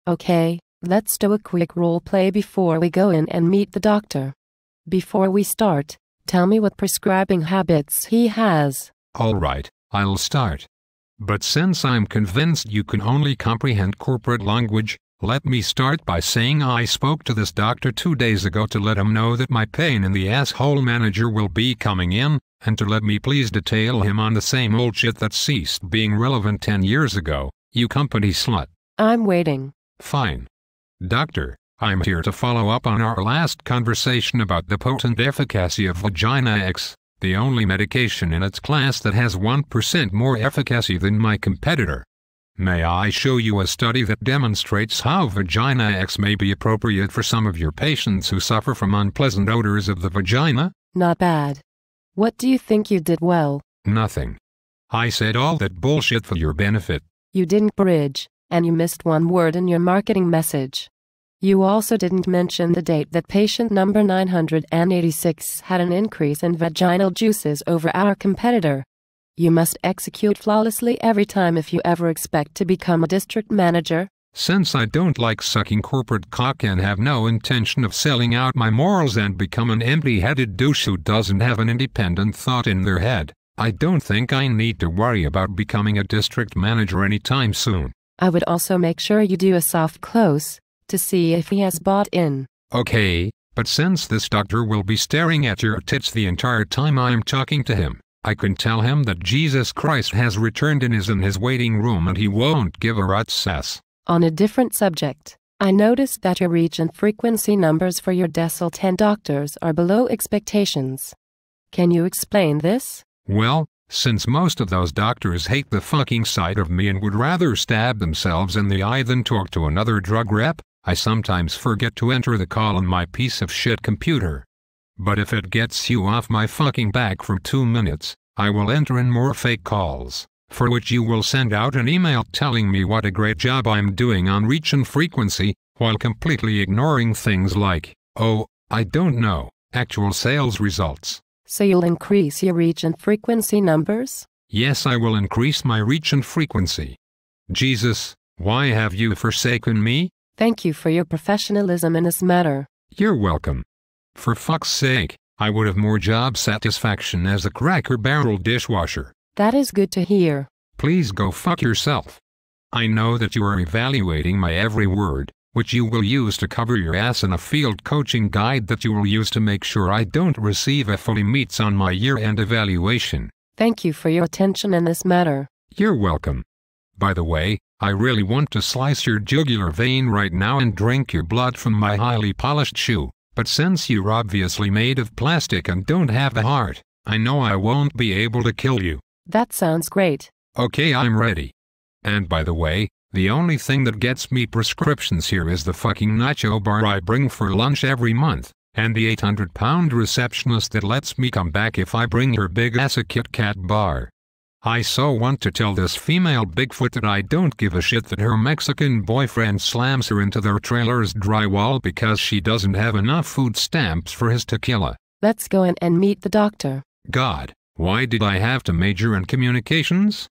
Okay, let's do a quick role play before we go in and meet the doctor. Before we start, tell me what prescribing habits he has. Alright, I'll start. But since I'm convinced you can only comprehend corporate language, let me start by saying I spoke to this doctor 2 days ago to let him know that my pain in the asshole manager will be coming in, and to let me please detail him on the same old shit that ceased being relevant 10 years ago, you company slut. I'm waiting. Fine. Doctor, I'm here to follow up on our last conversation about the potent efficacy of Vagina X, the only medication in its class that has 1% more efficacy than my competitor. May I show you a study that demonstrates how Vagina X may be appropriate for some of your patients who suffer from unpleasant odors of the vagina? Not bad. What do you think you did well? Nothing. I said all that bullshit for your benefit. You didn't bridge, and you missed one word in your marketing message. You also didn't mention the date that patient number 986 had an increase in vaginal juices over our competitor. You must execute flawlessly every time if you ever expect to become a district manager. Since I don't like sucking corporate cock and have no intention of selling out my morals and become an empty-headed douche who doesn't have an independent thought in their head, I don't think I need to worry about becoming a district manager anytime soon. I would also make sure you do a soft close to see if he has bought in. Okay, but since this doctor will be staring at your tits the entire time I'm talking to him, I can tell him that Jesus Christ has returned and is in his waiting room and he won't give a rat's ass. On a different subject, I noticed that your reach and frequency numbers for your decile 10 doctors are below expectations. Can you explain this? Well, since most of those doctors hate the fucking sight of me and would rather stab themselves in the eye than talk to another drug rep, I sometimes forget to enter the call on my piece of shit computer. But if it gets you off my fucking back for 2 minutes, I will enter in more fake calls, for which you will send out an email telling me what a great job I'm doing on reach and frequency, while completely ignoring things like, oh, I don't know, actual sales results. So you'll increase your reach and frequency numbers? Yes, I will increase my reach and frequency. Jesus, why have you forsaken me? Thank you for your professionalism in this matter. You're welcome. For fuck's sake, I would have more job satisfaction as a Cracker Barrel dishwasher. That is good to hear. Please go fuck yourself. I know that you are evaluating my every word, which you will use to cover your ass in a field coaching guide that you will use to make sure I don't receive a fully meets on my year-end evaluation. Thank you for your attention in this matter. You're welcome. By the way, I really want to slice your jugular vein right now and drink your blood from my highly polished shoe, but since you're obviously made of plastic and don't have a heart, I know I won't be able to kill you. That sounds great. Okay, I'm ready. And by the way, the only thing that gets me prescriptions here is the fucking nacho bar I bring for lunch every month, and the 800-pound receptionist that lets me come back if I bring her big ass a Kit Kat bar. I so want to tell this female Bigfoot that I don't give a shit that her Mexican boyfriend slams her into their trailer's drywall because she doesn't have enough food stamps for his tequila. Let's go in and meet the doctor. God, why did I have to major in communications?